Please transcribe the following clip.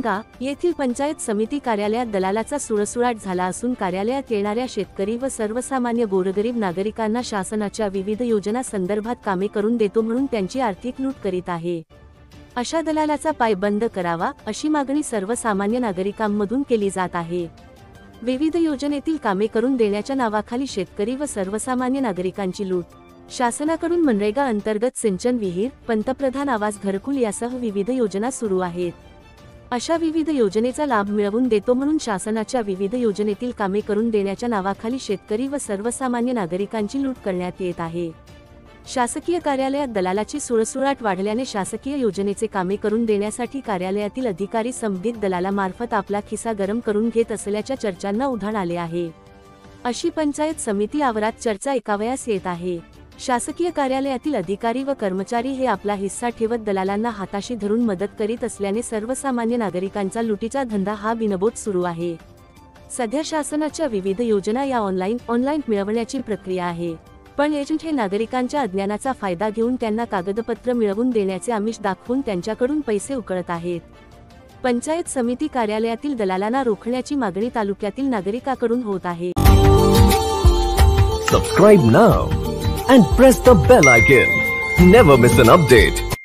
मनरेगा येथील पंचायत समिती कार्यालयात दलालाचा सुळसुळाट झाला असून कार्यालयात येणाऱ्या शेतकरी व सर्वसामान्य गोरगरीब नागरिकांना शासनाच्या विविध योजना संदर्भात कामे करून देतो म्हणून त्यांची आर्थिक लूट करीत आहे। अशा दलालाचा पाय बंद करावा अशी मागणी सर्वसामान्य नागरिकांमधून केली जात आहे। विविध योजनेतील कामे करून देण्याच्या नावाखाली शेतकरी व सर्वसामान्य नागरिकांची लूट। शासनाकडून मनरेगा अंतर्गत सिंचन विहीर, पंतप्रधान आवास घरकुल यासह विविध योजना सुरू आहेत। अशा विविध योजनेचा लाभ मिळवून देतो म्हणून शासनाच्या विविध योजनेतील कामे करून देण्याच्या नावाखाली शेतकरी व सर्वसामान्य नागरिकांची लूट करण्यात येत आहे। शासकीय कार्यालयात दलालाची सुळसुळाट वाढल्याने शासकीय योजनेचे कामे करून देण्यासाठी कार्यालयातील अधिकारी संबंधित दलालामार्फत आपला खिसा गरम करून घेत असल्याच्या चर्चांना उधाण आले आहे। अशी पंचायत समिती आवारात चर्चा ऐकावयास येत आहे। शासकीय कार्यालयातील अधिकारी व कर्मचारी हे आपला हिस्सा ठेवत दलालांना हाताशी धरून मदत करीत असल्याने सर्वसामान्य नागरिकांचा लुटीचा धंदा हा बिनबोट सुरू आहे। सध्या शासनाच्या विविध योजना या ऑनलाईन मिळवण्याची प्रक्रिया आहे, पण एजंट हे नागरिकांच्या अज्ञानाचा फायदा घेऊन त्यांना कागदपत्र मिळवून देण्याचे आमिष दाखवून त्यांच्याकडून पैसे उकळत आहेत। पंचायत समिती कार्यालयातील दलालांना रोखण्याची मागणी तालुक्यातील नागरिकांकडून होत आहे। Subscribe now and press the bell icon. Never miss an update.